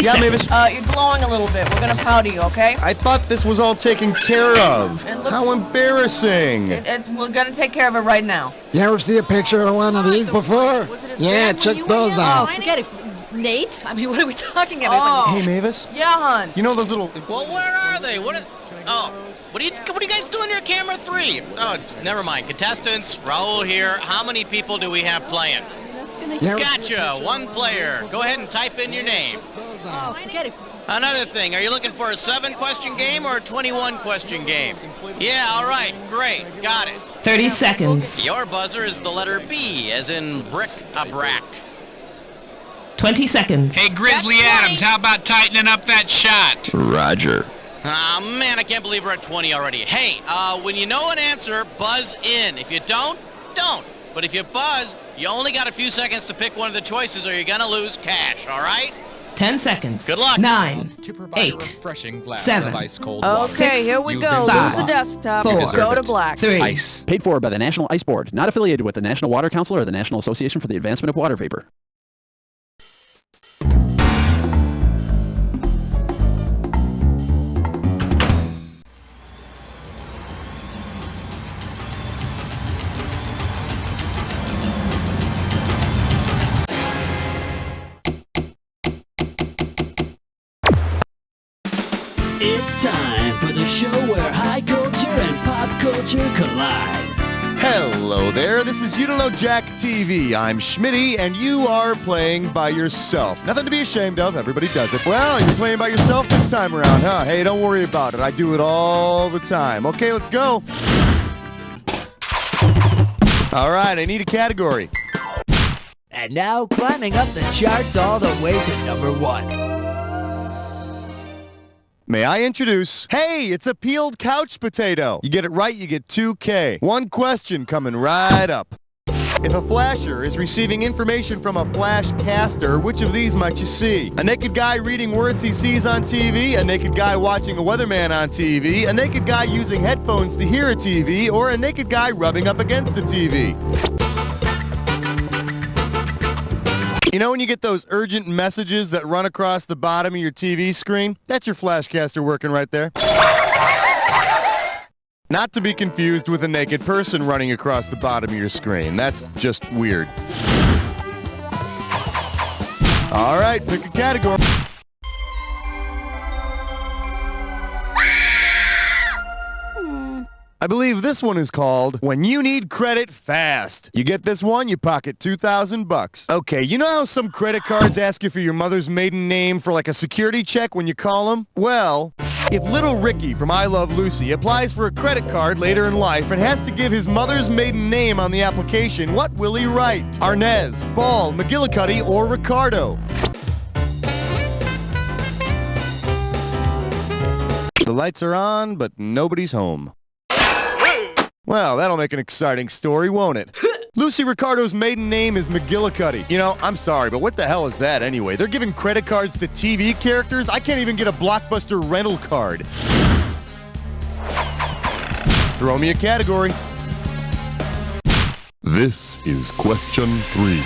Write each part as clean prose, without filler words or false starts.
Yeah, seconds. Mavis. You're glowing a little bit. We're gonna powder you, okay? I thought this was all taken care of. It looks- How embarrassing. We're gonna take care of it right now. You ever see a picture of one of these before? Yeah, check those Oh, out. forget it. Nate? I mean, what are we talking about? Oh. Hey, Mavis. Yeah, hon. You know those little... Well, where are they? What are you guys doing here, camera 3? Oh, never mind. Contestants, Raul here. How many people do we have playing? Gotcha, one player. Go ahead and type in your name. Oh, forget it. Another thing, are you looking for a 7-question game or a 21-question game? Yeah, all right, great, got it. 30 seconds. Your buzzer is the letter B, as in bric-a-brac. 20 seconds. Hey, Grizzly Adams, how about tightening up that shot? Roger. Ah, man, I can't believe we're at 20 already. Hey, when you know an answer, buzz in. If you don't, don't. But if you buzz, you only got a few seconds to pick one of the choices or you're gonna lose cash, all right? 10 seconds. Good luck. 9, To provide a 8, refreshing glass 7. of ice cold water. Okay, Six, here we you go. visit Lose the five, desktop. four, Go to black. 3. Ice. Paid for by the National Ice Board, not affiliated with the National Water Council or the National Association for the Advancement of Water Vapor. It's time for the show where high culture and pop culture collide. Hello there, this is You Don't Know Jack TV. I'm Schmitty, and you are playing by yourself. Nothing to be ashamed of, everybody does it. Well, you're playing by yourself this time around, huh? Hey, don't worry about it, I do it all the time. Okay, let's go. All right, I need a category. And now, climbing up the charts all the way to number 1. May I introduce... Hey, it's a peeled couch potato. You get it right, you get 2K. One question coming right up. If a flasher is receiving information from a flash caster, which of these might you see? A naked guy reading words he sees on TV, a naked guy watching a weatherman on TV, a naked guy using headphones to hear a TV, or a naked guy rubbing up against the TV? You know when you get those urgent messages that run across the bottom of your TV screen? That's your flashcaster working right there. Not to be confused with a naked person running across the bottom of your screen. That's just weird. All right, pick a category. I believe this one is called When You Need Credit Fast. You get this one, you pocket $2,000. Okay, you know how some credit cards ask you for your mother's maiden name for like a security check when you call them? Well, if little Ricky from I Love Lucy applies for a credit card later in life and has to give his mother's maiden name on the application, what will he write? Arnez, Ball, McGillicuddy, or Ricardo? The lights are on, but nobody's home. Well, that'll make an exciting story, won't it? Lucy Ricardo's maiden name is McGillicuddy. You know, I'm sorry, but what the hell is that anyway? They're giving credit cards to TV characters? I can't even get a Blockbuster rental card. Throw me a category. This is question 3.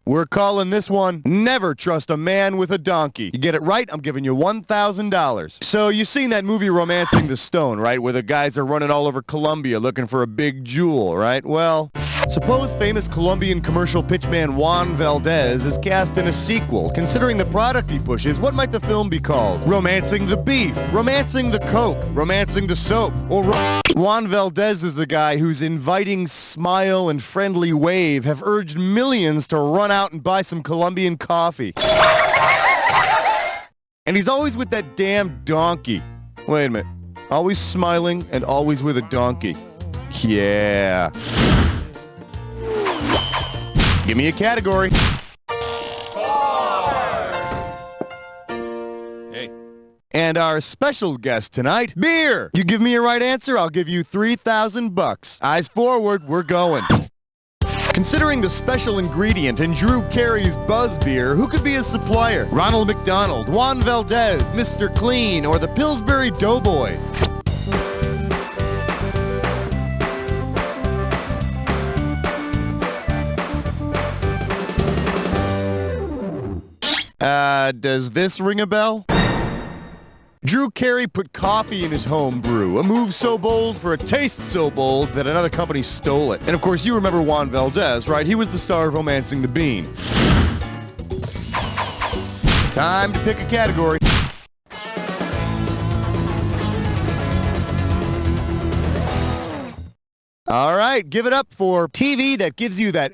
We're calling this one, Never Trust a Man with a Donkey. You get it right, I'm giving you $1,000. So you've seen that movie Romancing the Stone, right? Where the guys are running all over Colombia looking for a big jewel, right? Well, suppose famous Colombian commercial pitchman Juan Valdez is cast in a sequel. Considering the product he pushes, what might the film be called? Romancing the Beef, Romancing the Coke, Romancing the Soap, or Juan Valdez is the guy whose inviting smile and friendly wave have urged millions to run out and buy some Colombian coffee. And he's always with that damn donkey. Wait a minute. Always smiling and always with a donkey. Yeah. Give me a category. Hey. And our special guest tonight, beer. You give me a right answer, I'll give you $3,000. Eyes forward, we're going. Considering the special ingredient in Drew Carey's Buzz Beer, who could be his supplier? Ronald McDonald, Juan Valdez, Mr. Clean, or the Pillsbury Doughboy? Does this ring a bell? Drew Carey put coffee in his home brew, a move so bold for a taste so bold that another company stole it. And of course, you remember Juan Valdez, right? He was the star of Romancing the Bean. Time to pick a category. All right, give it up for TV that gives you that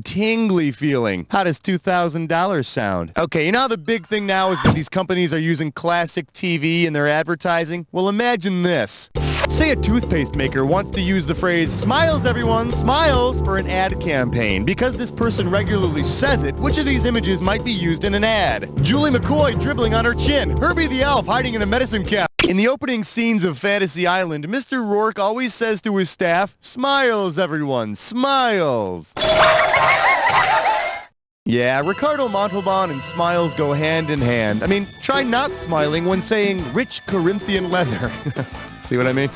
tingly feeling. How does $2,000 sound? Okay, you know how the big thing now is that these companies are using classic TV in their advertising? Well, imagine this. Say a toothpaste maker wants to use the phrase, "Smiles, everyone, smiles," for an ad campaign. Because this person regularly says it, which of these images might be used in an ad? Julie McCoy dribbling on her chin. Herbie the elf hiding in a medicine cabinet. In the opening scenes of Fantasy Island, Mr. Rourke always says to his staff, "Smiles, everyone, smiles." Yeah, Ricardo Montalban and smiles go hand in hand. I mean, try not smiling when saying rich Corinthian leather. See what I mean?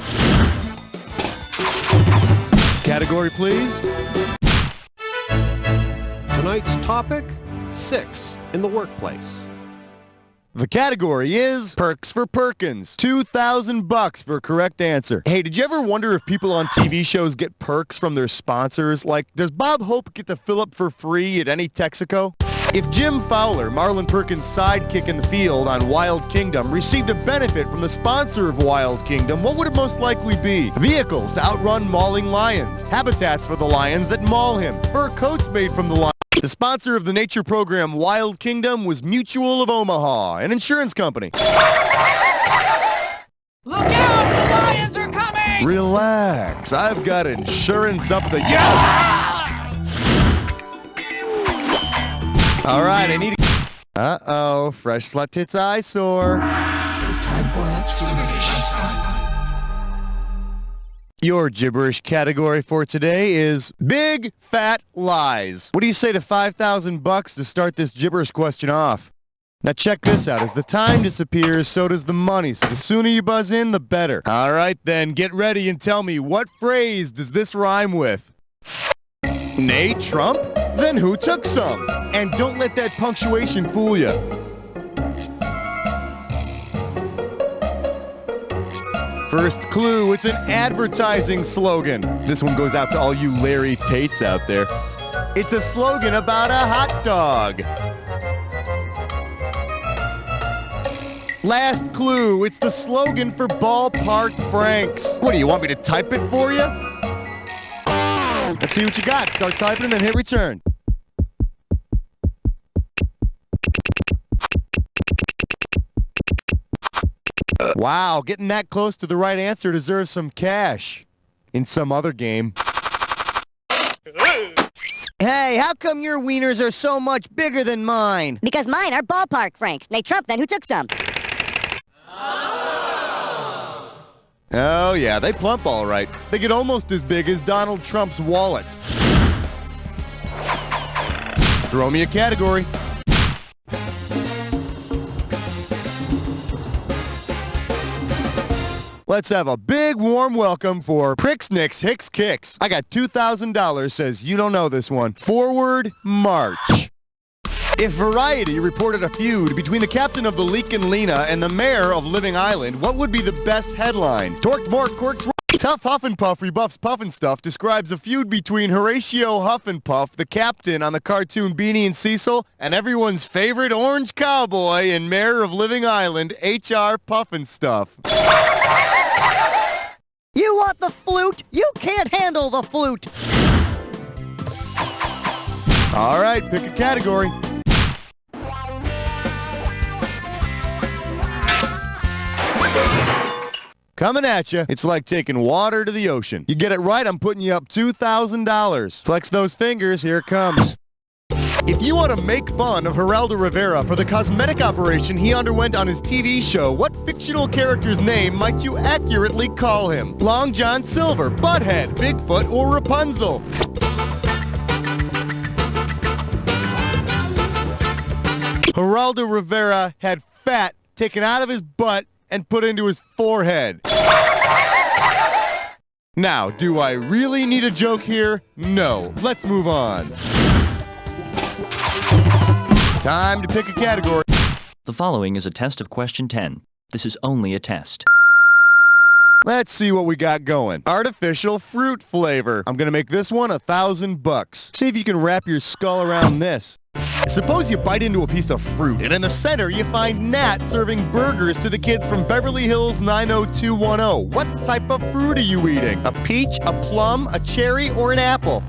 Category, please. Tonight's topic, 6 in the workplace. The category is Perks for Perkins. $2,000 for a correct answer. Hey, did you ever wonder if people on TV shows get perks from their sponsors? Like, does Bob Hope get to fill up for free at any Texaco? If Jim Fowler, Marlon Perkins' sidekick in the field on Wild Kingdom, received a benefit from the sponsor of Wild Kingdom, what would it most likely be? Vehicles to outrun mauling lions, habitats for the lions that maul him, fur coats made from the lions. The sponsor of the nature program Wild Kingdom was Mutual of Omaha, an insurance company. Look out! The lions are coming! Relax. I've got insurance up the... All right, I need to... Uh-oh, fresh slut tits eyesore. It's time for observation. Your gibberish category for today is Big Fat Lies. What do you say to $5,000 to start this gibberish question off? Now check this out. As the time disappears, so does the money. So the sooner you buzz in, the better. All right, then, get ready and tell me, what phrase does this rhyme with? Nay, Trump? Then who took some? And don't let that punctuation fool you. First clue, it's an advertising slogan. This one goes out to all you Larry Tates out there. It's a slogan about a hot dog. Last clue, it's the slogan for Ballpark Franks. What do you want me to type it for you? Let's see what you got. Start typing and then hit return. Wow, getting that close to the right answer deserves some cash in some other game. Hey, how come your wieners are so much bigger than mine? Because mine are Ballpark Franks. Nate Trump, then who took some? Oh, yeah, they plump all right. They get almost as big as Donald Trump's wallet. Throw me a category. Let's have a big warm welcome for Pricks Nicks Hicks Kicks. I got $2,000, says you don't know this one. Forward march. If Variety reported a feud between the captain of the Leak and Lena and the mayor of Living Island, what would be the best headline? Torqued Mork Quirks. Tough Huff and Puff rebuffs Puffin Stuff describes a feud between Horatio Huff and Puff, the captain on the cartoon Beanie and Cecil, and everyone's favorite orange cowboy and mayor of Living Island, H.R. Puffin Stuff. You want the flute? You can't handle the flute. All right, pick a category. Coming at you, it's like taking water to the ocean. You get it right, I'm putting you up $2,000. Flex those fingers, here it comes. If you want to make fun of Geraldo Rivera for the cosmetic operation he underwent on his TV show, what fictional character's name might you accurately call him? Long John Silver, Butthead, Bigfoot, or Rapunzel? Geraldo Rivera had fat taken out of his butt and put into his forehead. Now, do I really need a joke here? No. Let's move on. Time to pick a category. The following is a test of question 10. This is only a test. Let's see what we got going. Artificial fruit flavor. I'm gonna make this one $1,000. See if you can wrap your skull around this. Suppose you bite into a piece of fruit, and in the center you find Nat serving burgers to the kids from Beverly Hills 90210. What type of fruit are you eating? A peach, a plum, a cherry, or an apple?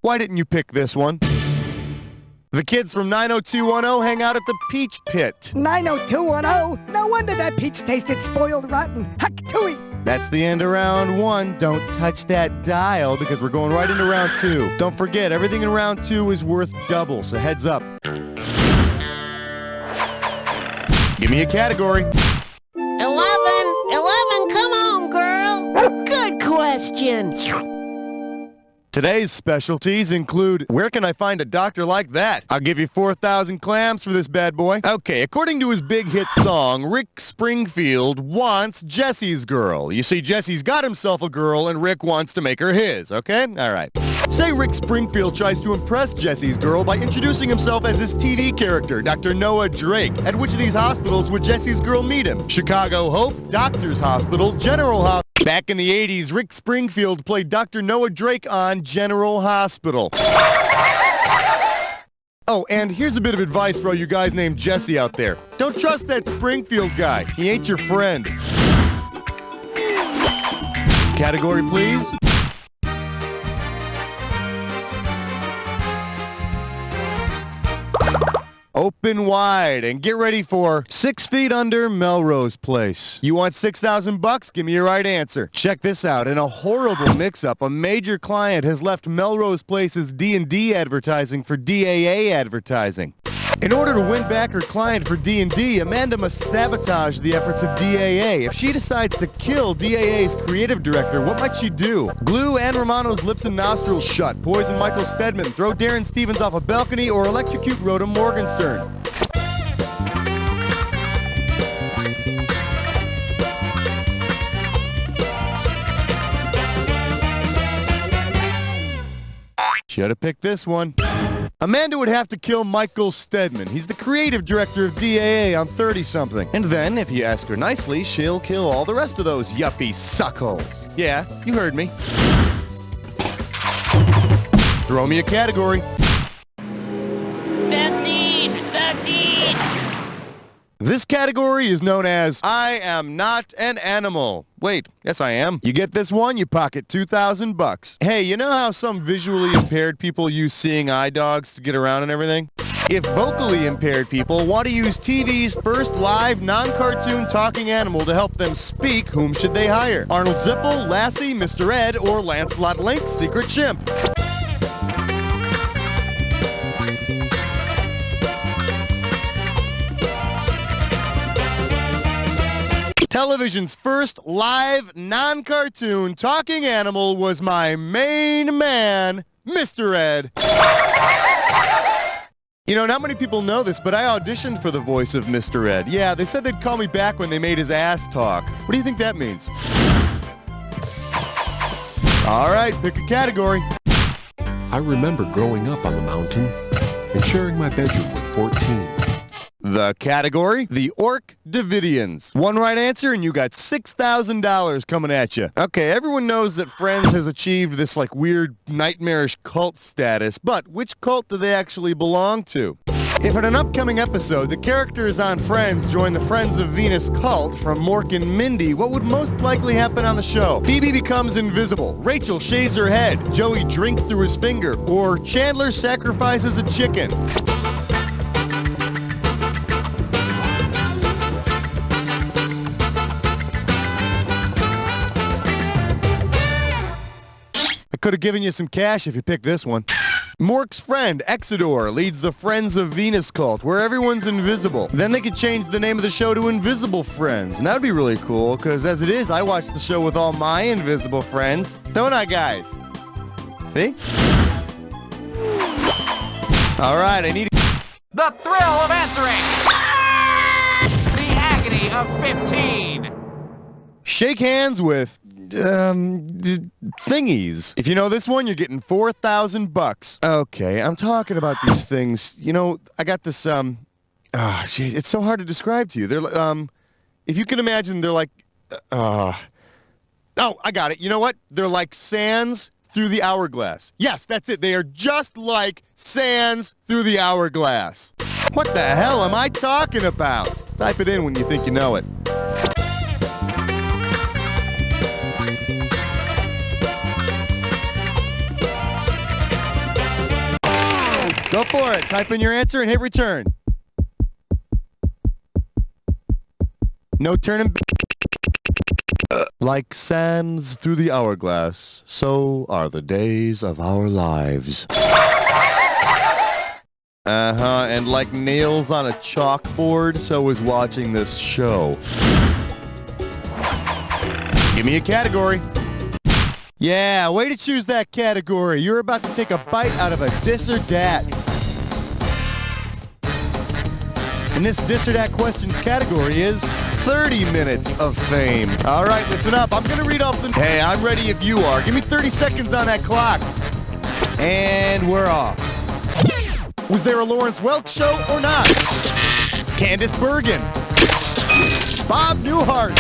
Why didn't you pick this one? The kids from 90210 hang out at the Peach Pit. 90210? No wonder that peach tasted spoiled rotten. Huck tooey! That's the end of round one. Don't touch that dial because we're going right into round two. Don't forget, everything in round two is worth double, so heads up. Give me a category. 11, come on, girl. Good question. Today's specialties include, where can I find a doctor like that? I'll give you 4,000 clams for this bad boy. Okay, according to his big hit song, Rick Springfield wants Jesse's girl. You see, Jesse's got himself a girl and Rick wants to make her his, okay? All right. Say Rick Springfield tries to impress Jesse's girl by introducing himself as his TV character, Dr. Noah Drake. At which of these hospitals would Jesse's girl meet him? Chicago Hope, Doctors Hospital, General Hospital. Back in the 80s, Rick Springfield played Dr. Noah Drake on General Hospital. Oh, and here's a bit of advice for all you guys named Jesse out there. Don't trust that Springfield guy. He ain't your friend. Category, please. Open wide and get ready for 6 Feet Under Melrose Place. You want $6,000? Give me your right answer. Check this out. In a horrible mix-up, a major client has left Melrose Place's D&D advertising for DAA advertising. In order to win back her client for D&D, Amanda must sabotage the efforts of DAA. If she decides to kill DAA's creative director, what might she do? Glue Ann Romano's lips and nostrils shut, poison Michael Stedman, throw Darren Stevens off a balcony, or electrocute Rhoda Morgenstern? Should have picked this one. Amanda would have to kill Michael Stedman. He's the creative director of DAA on 30-something. And then, if you ask her nicely, she'll kill all the rest of those yuppie suckholes. Yeah, you heard me. Throw me a category. 15. This category is known as I Am Not an Animal. Wait, yes I am. You get this one, you pocket $2,000. Hey, you know how some visually impaired people use seeing eye dogs to get around and everything? If vocally impaired people want to use TV's first live, non-cartoon talking animal to help them speak, whom should they hire? Arnold Zippel, Lassie, Mr. Ed, or Lancelot Link, Secret Chimp? Television's first live, non-cartoon talking animal was my main man, Mr. Ed. You know, not many people know this, but I auditioned for the voice of Mr. Ed. Yeah, they said they'd call me back when they made his ass talk. What do you think that means? All right, pick a category. I remember growing up on the mountain and sharing my bedroom with 14. The category, the Orc Davidians. One right answer and you got $6,000 coming at you. Okay, everyone knows that Friends has achieved this like weird nightmarish cult status, but which cult do they actually belong to? If in an upcoming episode the characters on Friends join the Friends of Venus cult from Mork and Mindy, what would most likely happen on the show? Phoebe becomes invisible, Rachel shaves her head, Joey drinks through his finger, or Chandler sacrifices a chicken. Could have given you some cash if you picked this one. Mork's friend, Exodore, leads the Friends of Venus cult, where everyone's invisible. Then they could change the name of the show to Invisible Friends, and that would be really cool, because as it is, I watch the show with all my invisible friends. Don't I, guys? See? All right, I need... The thrill of answering! The agony of 15! Shake hands with, thingies. If you know this one, you're getting $4,000. Okay, I'm talking about these things. You know, I got this, gee, it's so hard to describe to you. They're, if you can imagine, they're like, oh, I got it. You know what? They're like sands through the hourglass. Yes, that's it. They are just like sands through the hourglass. What the hell am I talking about? Type it in when you think you know it. Go for it. Type in your answer and hit return. No turning back. Like sands through the hourglass, so are the days of our lives. And like nails on a chalkboard, so is watching this show. Give me a category. Yeah, way to choose that category. You're about to take a bite out of a dis or dat. And this dis or dat questions category is 30 minutes of fame. All right, listen up. I'm going to read off the... Hey, I'm ready if you are. Give me 30 seconds on that clock. And we're off. Was there a Lawrence Welk show or not? Candice Bergen. Bob Newhart.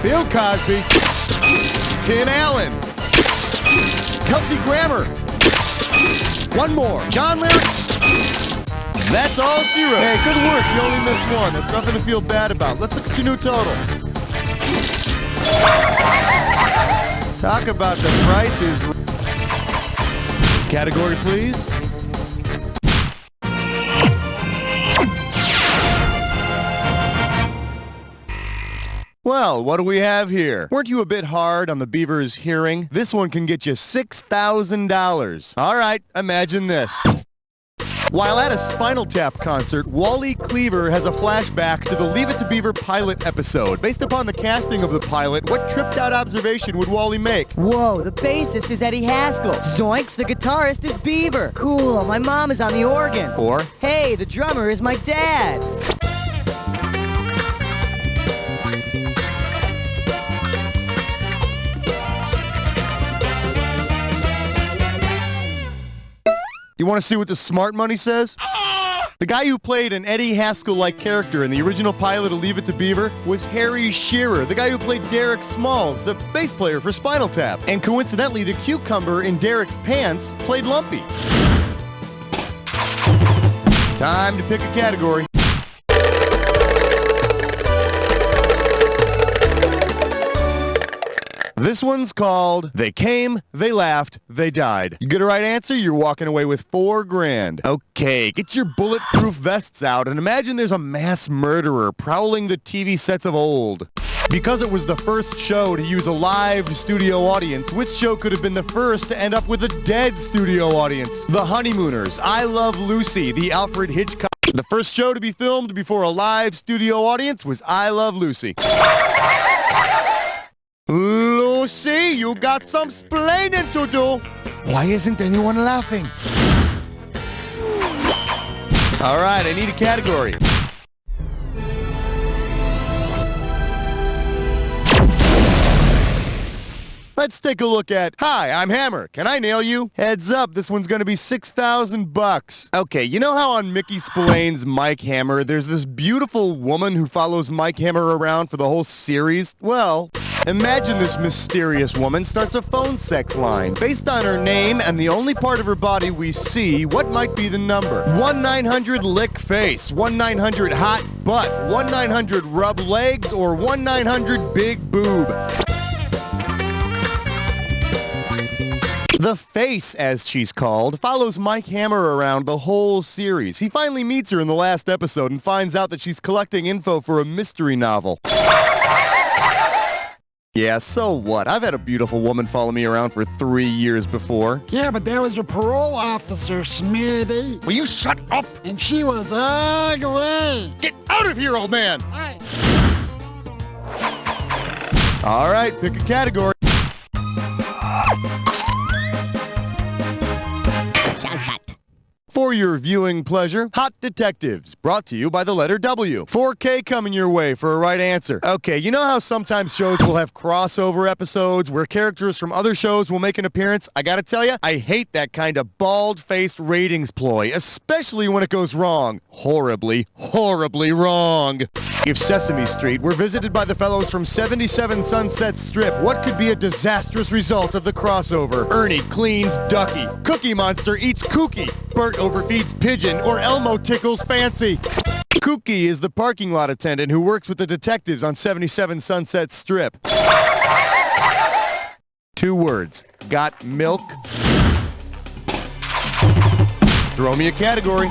Bill Cosby. Tim Allen. Kelsey Grammer. One more. John Lewis. That's all she wrote. Hey, good work. You only missed one. That's nothing to feel bad about. Let's look at your new total. Talk about the prices. Category, please. Well, what do we have here? Weren't you a bit hard on the Beaver's hearing? This one can get you $6,000. All right, imagine this. While at a Spinal Tap concert, Wally Cleaver has a flashback to the Leave It to Beaver pilot episode. Based upon the casting of the pilot, what tripped-out observation would Wally make? Whoa, the bassist is Eddie Haskell. Zoinks, the guitarist is Beaver. Cool, my mom is on the organ. Or? Hey, the drummer is my dad. You want to see what the smart money says? The guy who played an Eddie Haskell-like character in the original pilot of Leave It to Beaver was Harry Shearer, the guy who played Derek Smalls, the bass player for Spinal Tap. And coincidentally, the cucumber in Derek's pants played Lumpy. Time to pick a category. This one's called They Came, They Laughed, They Died. You get a right answer, you're walking away with $4,000. Okay, get your bulletproof vests out and imagine there's a mass murderer prowling the TV sets of old. Because it was the first show to use a live studio audience, which show could have been the first to end up with a dead studio audience? The Honeymooners, I Love Lucy, the Alfred Hitchcock. The first show to be filmed before a live studio audience was I Love Lucy. Lucy, you got some splaining to do. Why isn't anyone laughing? All right, I need a category. Let's take a look at, hi, I'm Hammer. Can I nail you? Heads up, this one's gonna be $6,000. Okay, you know how on Mickey Spillane's Mike Hammer, there's this beautiful woman who follows Mike Hammer around for the whole series? Well, imagine this mysterious woman starts a phone sex line. Based on her name and the only part of her body we see, what might be the number? 1-900-lick face, 1-900 hot butt, 1-900 rub legs, or 1-900 big boob. The Face, as she's called, follows Mike Hammer around the whole series. He finally meets her in the last episode and finds out that she's collecting info for a mystery novel. Yeah, so what? I've had a beautiful woman follow me around for 3 years before. Yeah, but that was your parole officer, Smitty. Will you shut up? And she was ugly. Get out of here, old man! All right, pick a category. For your viewing pleasure, Hot Detectives, brought to you by the letter W. 4K coming your way for a right answer. Okay, you know how sometimes shows will have crossover episodes where characters from other shows will make an appearance? I gotta tell you, I hate that kind of bald-faced ratings ploy, especially when it goes wrong. Horribly, horribly wrong. If Sesame Street were visited by the fellows from 77 Sunset Strip, what could be a disastrous result of the crossover? Ernie cleans Ducky, Cookie Monster eats Kooky, Bert overfeeds Pigeon, or Elmo tickles Fancy. Kooky is the parking lot attendant who works with the detectives on 77 Sunset Strip. 2 words. Got milk? Throw me a category.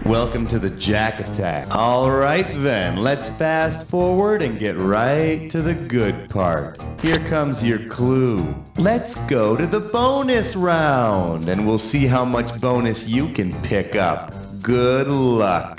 Welcome to the Jack Attack. All right then, let's fast forward and get right to the good part. Here comes your clue. Let's go to the bonus round, and we'll see how much bonus you can pick up. Good luck.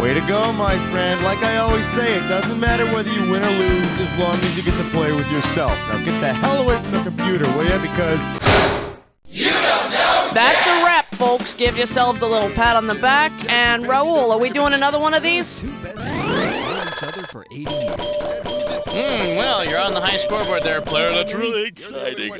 Way to go, my friend. Like I always say, it doesn't matter whether you win or lose as long as you get to play with yourself. Now get the hell away from the computer, will ya? Because you don't know. That's a wrap, folks. Give yourselves a little pat on the back. And Raul, are we doing another one of these? Well, you're on the high scoreboard there, player. That's really exciting.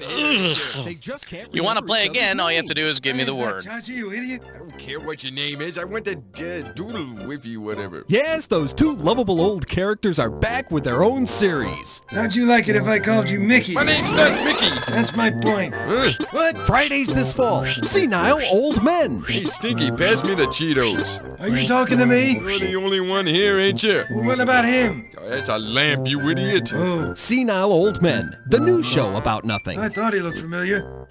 You want to play again, all you have to do is give me the word. You idiot. I don't care what your name is. I went to doodle with you, whatever. Yes, those two lovable old characters are back with their own series. How'd you like it if I called you Mickey? My name's not Mickey. That's my point. What? Fridays this fall. Senile Old Men. Hey, Stinky, pass me the Cheetos. Are you talking to me? You're the only one here, ain't you? Well, what about him? Oh, that's a lamp, you idiot. Oh. Senile Old Men, the new show about nothing. I thought he looked familiar.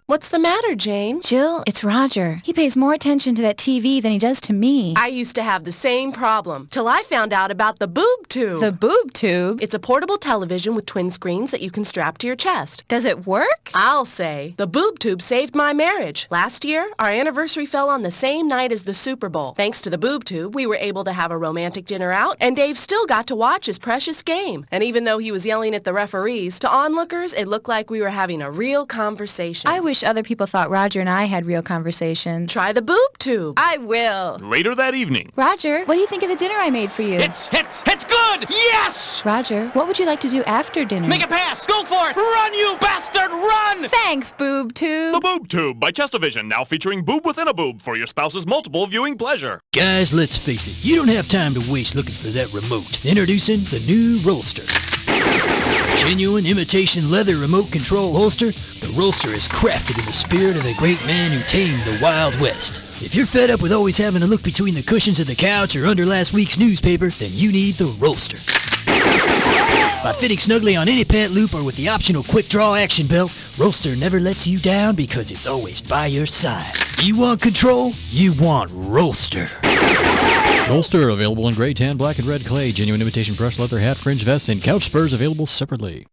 What's the matter, Jane? Jill, it's Roger. He pays more attention to that TV than he does to me. I used to have the same problem, till I found out about the Boob Tube. The Boob Tube? It's a portable television with twin screens that you can strap to your chest. Does it work? I'll say. The Boob Tube saved my marriage. Last year, our anniversary fell on the same night as the Super Bowl. Thanks to the Boob Tube, we were able to have a romantic dinner out, and Dave still got to watch his precious game. And even though he was yelling at the referees, to onlookers, it looked like we were having a real conversation. I wish other people thought Roger and I had real conversations. Try the Boob Tube. I will. Later that evening. Roger, what do you think of the dinner I made for you? It's good! Yes! Roger, what would you like to do after dinner? Make a pass! Go for it! Run, you bastard! Run! Thanks, Boob Tube. The Boob Tube by Chestovision, now featuring boob within a boob for your spouse's multiple viewing pleasure. Guys, let's face it, you don't have time to waste looking for that remote. Introducing the new Rollster. Genuine imitation leather remote control holster, the Rollster is crafted in the spirit of the great man who tamed the Wild West. If you're fed up with always having to look between the cushions of the couch or under last week's newspaper, then you need the Rollster. By fitting snugly on any pant loop or with the optional quick draw action belt, Rollster never lets you down because it's always by your side. You want control? You want Rollster. Rollster available in gray, tan, black, and red clay. Genuine imitation brushed leather hat, fringe vest, and couch spurs available separately.